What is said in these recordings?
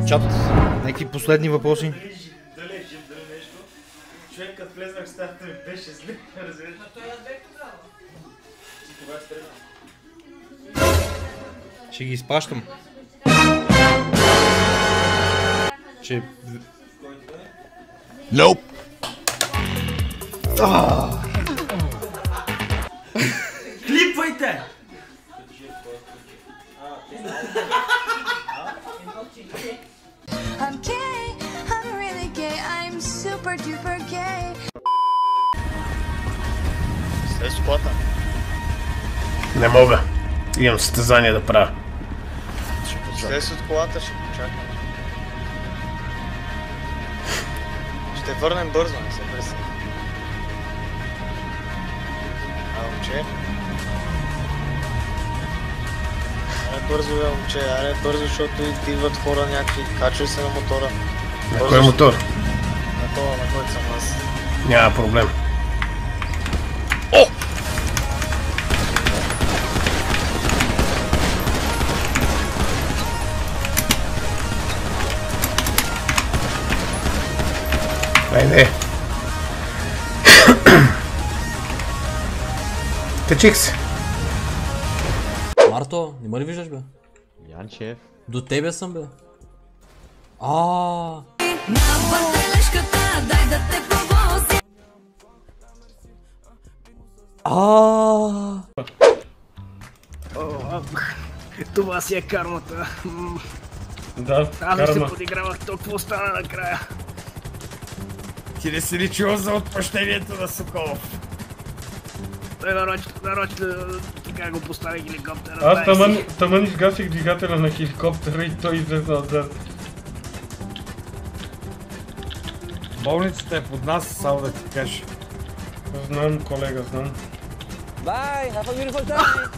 чат. Някакви последни въпроси. Дали нещо? Човек като влезнах в стаята ми беше зле. Разбираш? А той аз бях тогава. Ти кога си тръгнал? Ще ги изпращам. Че... Nope. Клипвайте! I'm gay, I'm really gay, I'm super duper gay. Слез колата. Не мога. Имам състезание да правя. Слез от колата, ще почакам. Ще върнем бързо, не се пресни. Момче? Аре бързо бе, момче, аре бързо, защото идват хора някакви, качвай се на мотора. На кой мотор? На това, на който съм аз. Няма проблем. О! Айде. Качих се. Марто, не ме ли виждаш, бе? Янчев. До тебе съм, бе. На пътележката, дай да те повози. Това си е кармата. Да, Аз се подигравах, толкова остана накрая. Ти не си ли чул за отпъщението на Соколов? Той нарочно така го постави хеликоптера. Аз тъмън изгасих двигателя на хеликоптера и той излезе отзад. Болницата е под нас, само да ти кажа. Знам, колега, знам. Bye, have a beautiful time.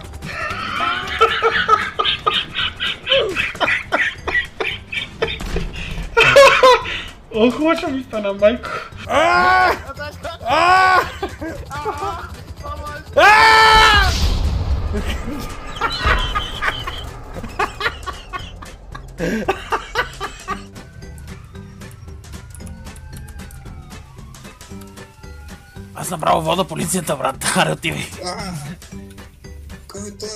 Ох, лоша ми стана, майко. Аз направо вода полицията, брат. Аре, отиви. Кой е той?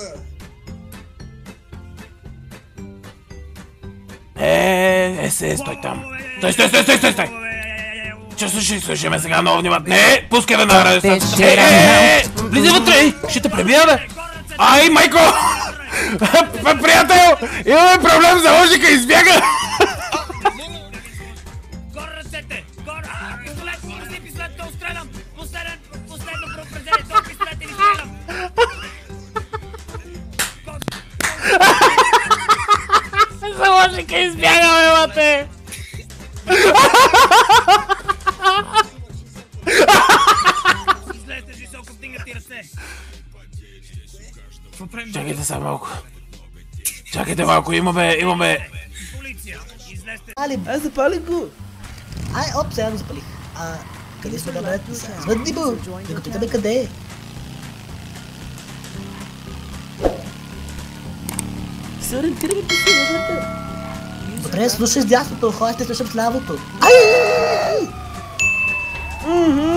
Стой там. Стой. Слушай ме сега много внимателно. Не, пускай ме на радиостанцията. Влизай вътре, ще те пребия, бе. Ай, майко! Приятел, имаме проблем, заложника избяга. Заложника избяга, бе, мате! Чакайте сега малко. Чакайте малко, имаме... Аз запалих го! Сега го запалих. Къде сме, брат? Звъдни го! Да го питаме къде е. Се ориентираме по силата. Добре, слушай с дясното, хора ще слушам с лявото.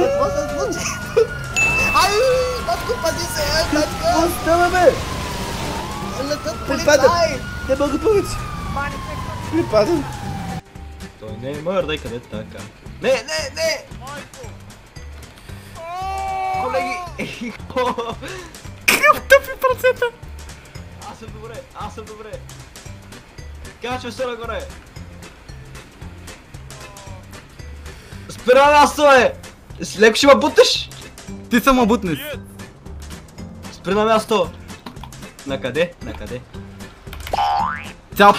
Какво се случи? Батко, пази се, батко! Какво става, бе? Летът полицай! Не мога повече! Припадам! Той не е мърдай, къде така? Не! Колеги! Какъв тъпи процента! Аз съм добре! Качвай се нагоре! Спира на място, бе! Леко ще ме бутнеш! Ти са ме бутнеш! Спри на място! Накъде? Цял!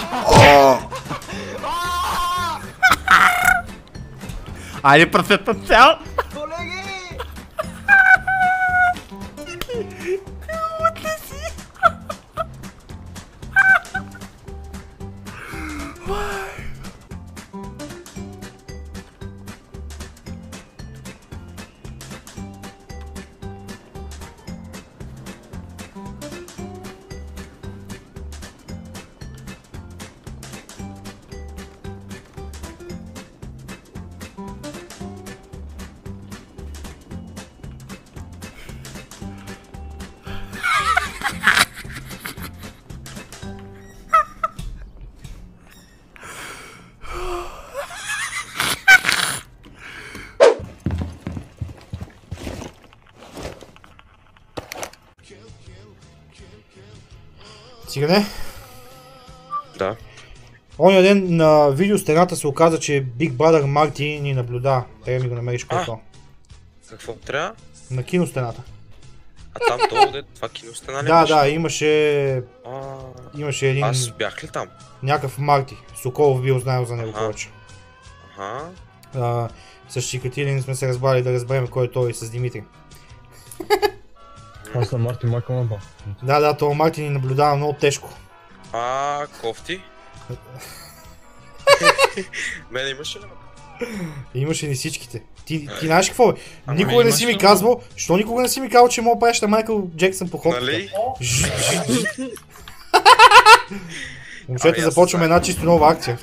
Айде пръсета цял! Колеги! Цигане? Да. Оня ден на видеостената се оказа, че Big Brother Marty ни наблюдава. Трябва да ми го намериш което. Какво трябва? На киностената. А там долу, това киностена ли Да, беше? да, имаше един... Аз бях ли там? Някакъв Марти. Соколов бил знаел за него повече. С Чикатилин сме се разбрали да разберем кой е той с Димитри. Аз съм Марти Макамаба. Да, това Марти ни наблюдава много тежко. Кофти? Мене имаше ли? Имаше ни всичките. Ти знаеш какво бе? Никога не си ми казвал, що никога не си ми казвал, че мога правиш на Майкъл Джексън походка? Нали? Момчета, започваме една чисто нова акция.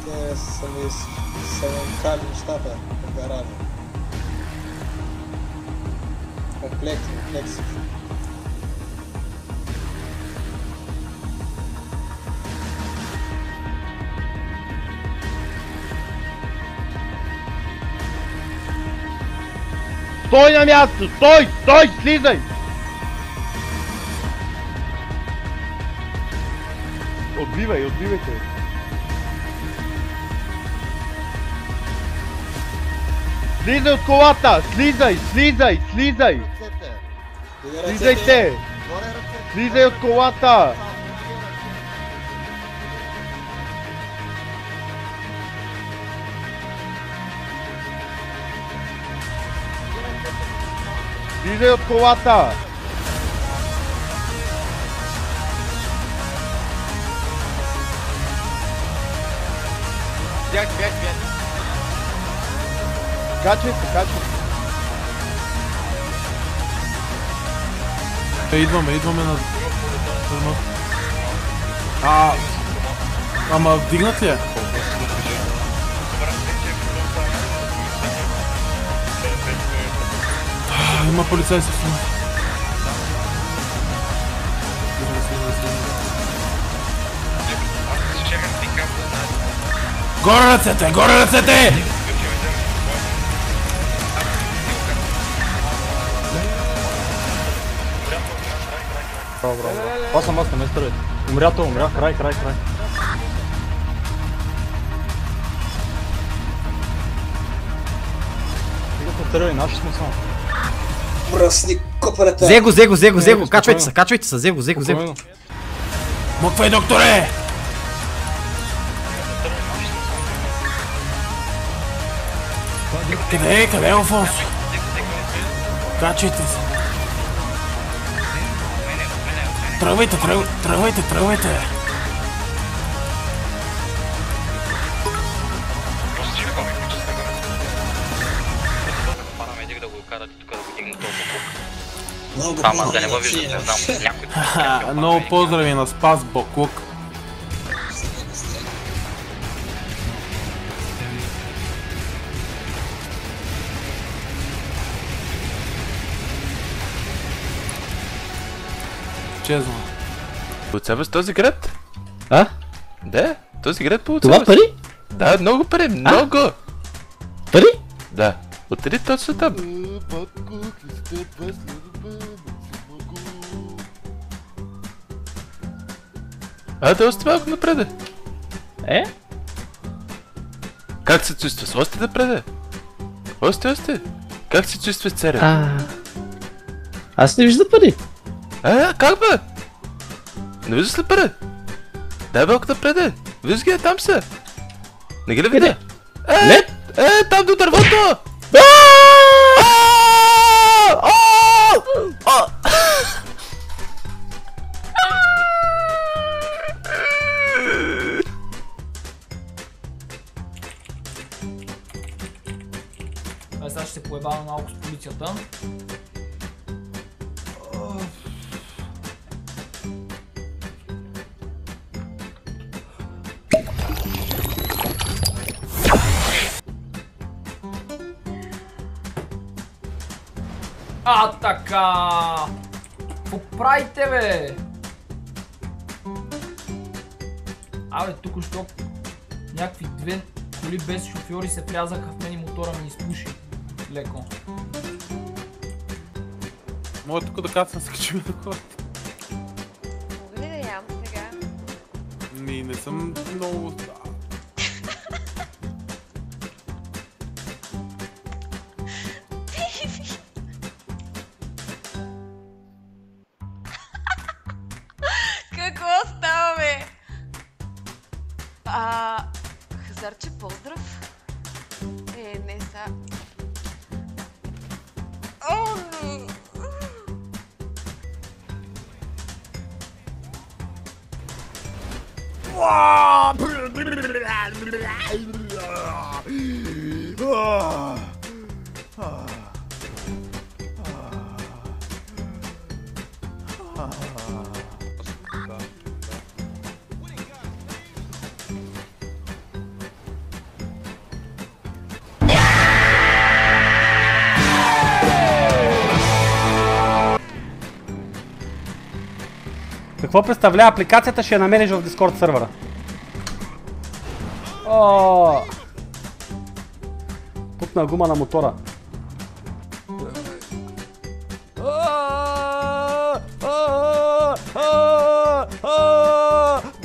Те са ми кали нещата в гаража. Комплекси. Стой на място! Стой! Слизай! Отбивайте! Слизай от колата! Слизай! Слизайте! Слизай от колата! Слизай от колата! Бях. Качвай се! Идваме на... Ама вдигнат ли е? Има полицай с това. Горе ръцете! Браво. Аз съм, не стървайте. Умря, край. Стига тръгвай, наши сме само. Мръсни копелета! Зего, качвайте се, зего. Муквай, докторе! Къде е Алфонсо? Качвайте се. Тръгвайте! Ама да не го виждам, не знам, някой. Много поздрави на Спас Боклук. Чезно. Получаваш този град? А? Да, този град получаваш. Това пари? Да, много пари, много! Пари? Да, отиди точно там. Да още малко напреде. Как се чувстваш? Още напреде. Още. Как се чувстваш, царе? Аз не вижда пари. Как бе? Не виждаш ли пари? Дай малко напреде. Виж ги, там са. Не ги ли видя? Там до дървото! Сега ще се поебавам малко с полицията. Така! Поправите, бе! Абе, тук-що някакви две коли без шофьори се врязаха в мен и мотора ми изпуши. Леко. Мога тук да кацам с качим на колата. Мога ли да ям сега? Не съм много... Какво става, бе? Хазарче, поздрав. Не са... О, не! Какво представлява апликацията, ще я намериш в Discord сървъра. Путна гума на мотора.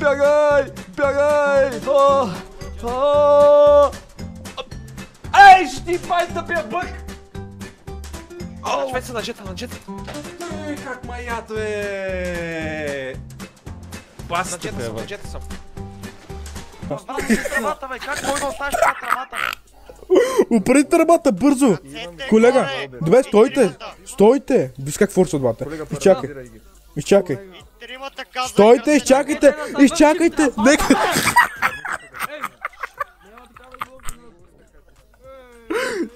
Бягай! Бягай! Ей, ще ти май тъпия бък! Човек се на джета. Как маят, бе! На джета съм. Упред тръбата, бързо! Колега, добре, стойте! Виж как форсват бата. Изчакай. Стойте, изчакайте! Нека...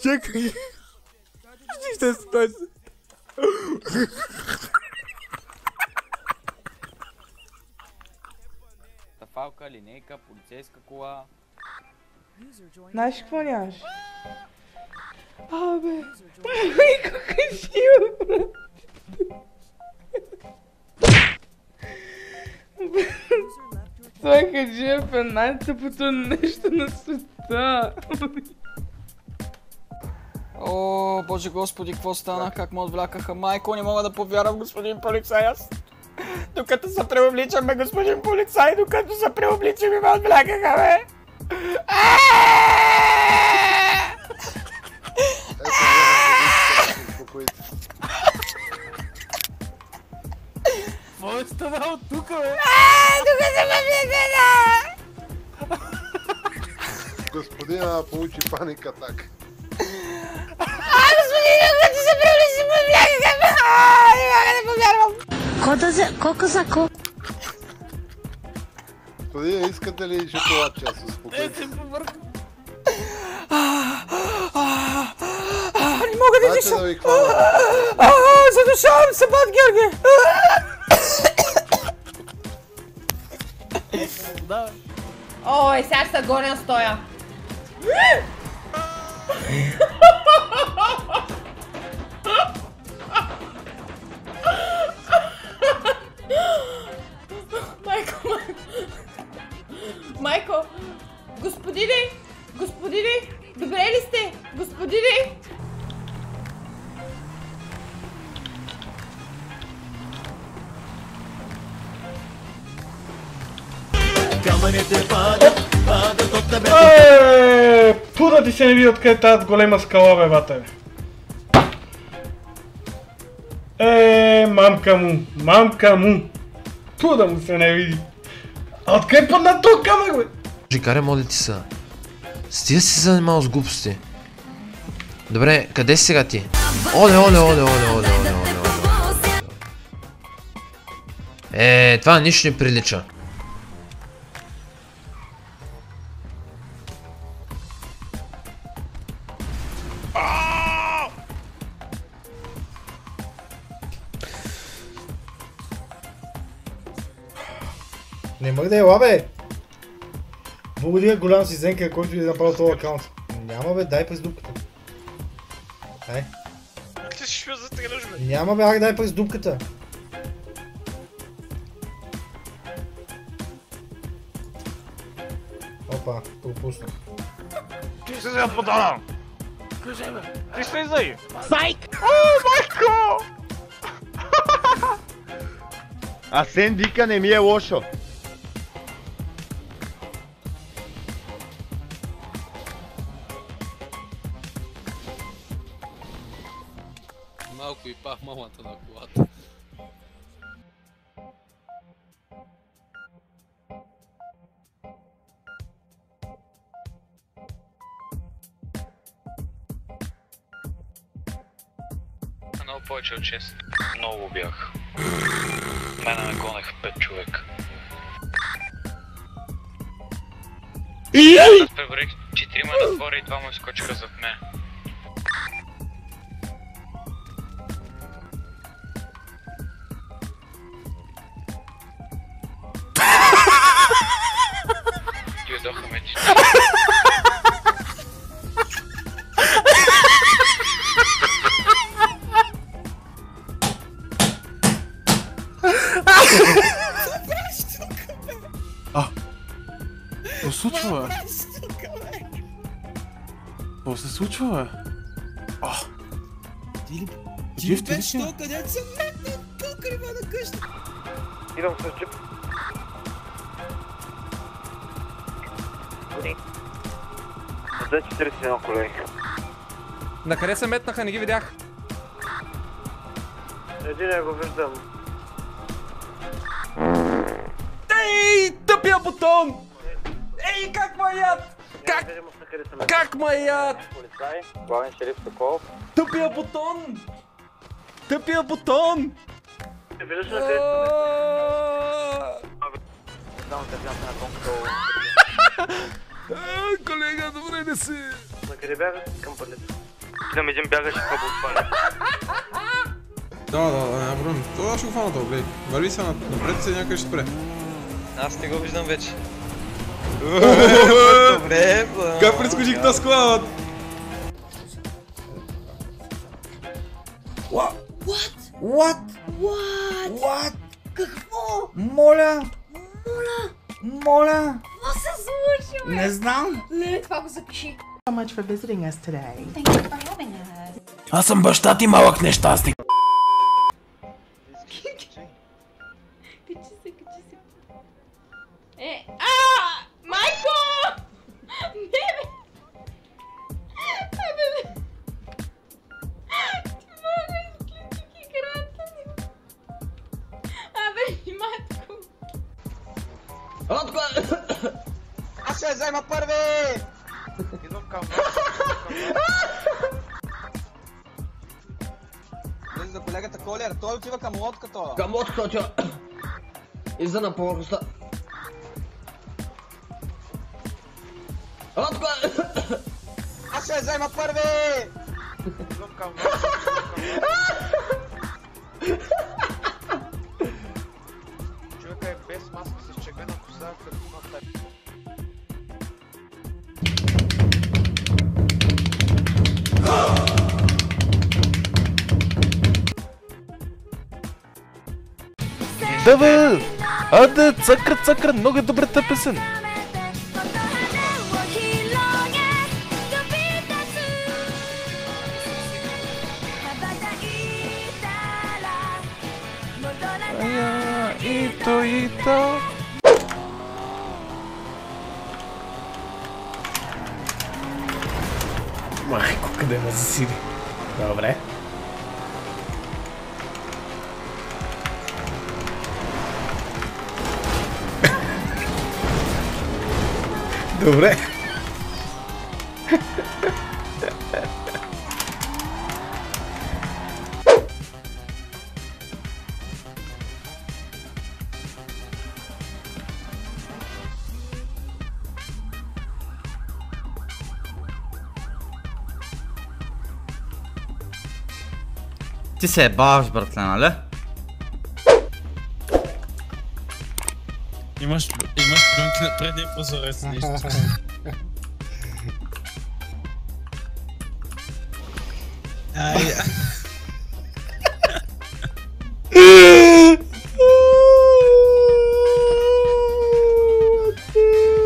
Чакай. Ще стой. Тафалка, линейка, полицейска кола. Знаеш какво нямаш? Абе, майко кашива, брат. Това хаджиев е най-тъпото нещо на света. О, боже господи, какво стана? Как ме отвлякаха? Майко, не мога да повярвам, господин полицай, аз. Докато се преобличаме, господин полицай, докато се преобличаме, ме отвлякаха, бе. Какво е станало тук, бе? Тук се въвлечена! Господина получи паник атак. Господин, докато се преобличаме, ме отвлякаха, бе. Не мога да повярвам. Колко за ко? Господина, искате ли шоколадче? Аз се спокойно. Не, се побъркам. Не мога да диша. Задушавам се, бат Георги. Ой, сега ще се гоня стоя. Майко, господине, добре ли сте? Господине! Пуда ти се не види откъде тази голема скала, бе, бате. Мамка му. Пуда му се не види. А откъде падна този камък, бе? Жикаре, моля ти са. Стига си занимавал с глупости. Добре, къде си сега ти? Оле. Това нищо не прилича. Не мъг да ела, бе! Благодаря голям си Зенка, който е направил този акаунт. Няма, бе, дай през дупката. Дай. Ти си шпил за теглиш, бе? Няма, бе, дай през дупката. Опа, пропуснах. Ти се взема подана! Кажи бе! Ти слизай! Сайк! О, майко! Асен вика, не ми е лошо. Малко и пах мамата на колата. Много повече от 6. Много бях. Мене ме гонеха 5 човека. Аз преборих 4 отвора и 2 му изкочиха зад мен. Дойдоха ме ти. Какво се случва, бе? Какво се случва, бе? Ти ли беше то, където съм тук рива на къща? Идвам с джип. Гони. 241 колеги. Накъде се метнаха? Не ги видях. Един го виждам. Ей, тъпия бутон! Ей, как ма яд? Как ма яд? Полицай, главен шериф Соколов. Тъпия бутон! Тъпия бутон! Виждаш ли къде Само те вземам на конкато... Колега, добре не си! На къде бягаш? Към пърлица. Там един бягаш и къбо отпали. Да, няма проблем. Това ще го фана това, гледай. Върви се напред се някъде ще спре. Аз не го виждам вече. Добре, как прескочих на склад? What? Какво? Моля! Какво се случи, бе? Не знам. Не, това го запиши. So much for visiting us today. Thank you for having us. Аз съм баща ти, малък нещастник. Качи се. Майко! Не, бе! Абе, ти мога изключих играта ми. Абе, матко. Отко! Аз ще взема първи! Идвам към Влезе за колегата Колер, той отива към лодката. Към лодката отива. Изда на повърхността. Отко! Аз ще взема първи! Идвам към човека е без маска с чегана коса, като има тази. Дабъл! Аде, цакра, много е добрата песен. Ито. Майко, къде ме засили? Добре. Добре. Ти се ебаваш, братле, нали? Имаш пленки на предния прозорец, нещо. Ай.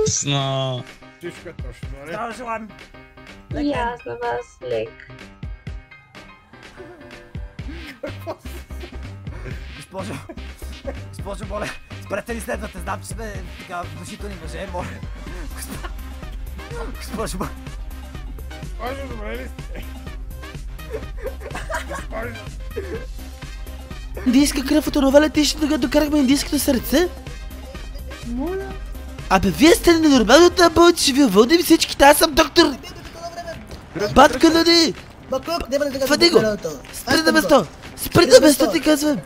Сно. Всичко е точно, нали? Здраво желаем! И аз на вас лек. Госпожо, моля, спрете ли следвате? Знам, че сме така внушителни мъже, моля. Госпожо, моля. Госпожо, добре ли сте? Госпожо. Индийска кръв от онова летище, докато докарахме индийското сърце? Моля. Абе, вие сте ненормални от тази болница, ще ви уволним всичките, аз съм доктор! Батка на ни! Фади го! Спри на место! Спри на место, ти казвам!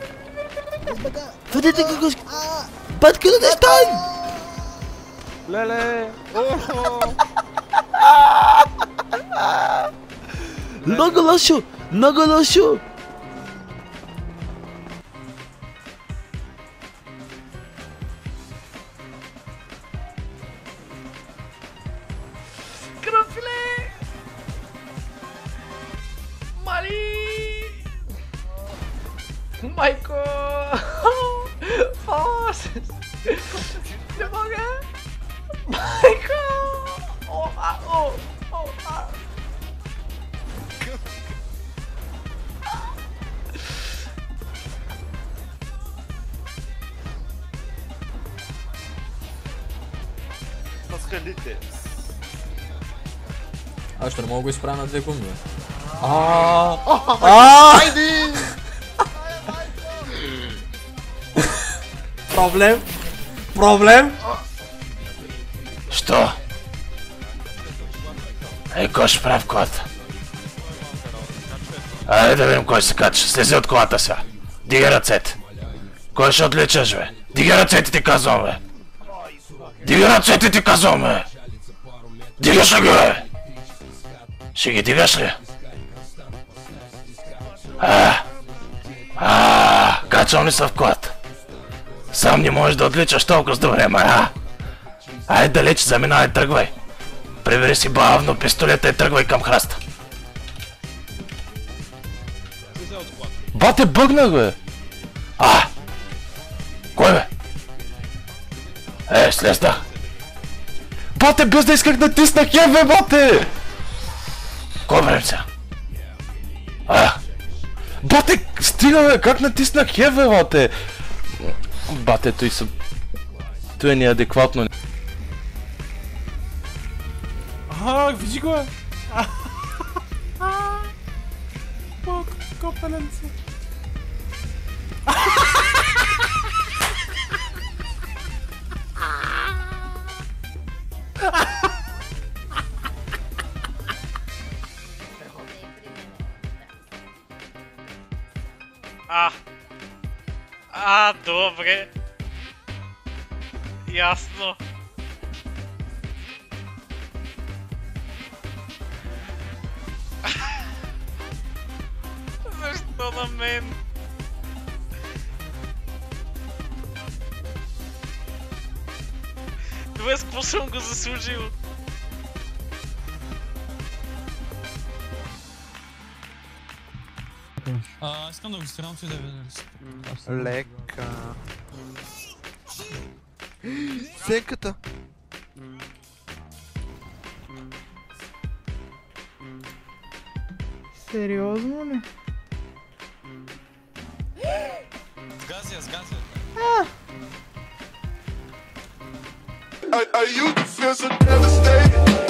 Фадете го, батка на ни, стой! Леле! Много лошо! Много лошо! Кръвле! Мали! Майко! Не мога! Майко! Пасхалите. Аз ще не мога да го изправя на 2 гуми, бе. Хайде! Проблем? Що? Кой ще прави в колата? Айде да видим кой се кача. Слези от колата сега. Дигай ръцете. Кой ще отличаш, бе? Дигай ръцете, ти казвам, бе. Дигай ръцете, ти казвам, бе. Дигаш ли ги, бе? Ще ги дигаш ли? Качвам ли са в колата? Сам не можеш да отличаш толкова с добре, ма, Айде далеч, заминавай, тръгвай. Прибери си бавно пистолета и тръгвай към храста. Бате, бъгнах, бе! Кой, бе? Слез да. Бате, без да исках да тиснах я, бе, бате! Кой време сега? Бате, стига, бе, как натиснах я, бе, бате? Бате, той е неадекватно. Види го, бе! Копеленце. Добре. Ясно. Защо на мен? Добре, с какво съм го заслужил? Искам да го стрелям си да видя. Лека. Сенката. Сериозно ли? Сгазя. Are you feel so devastated?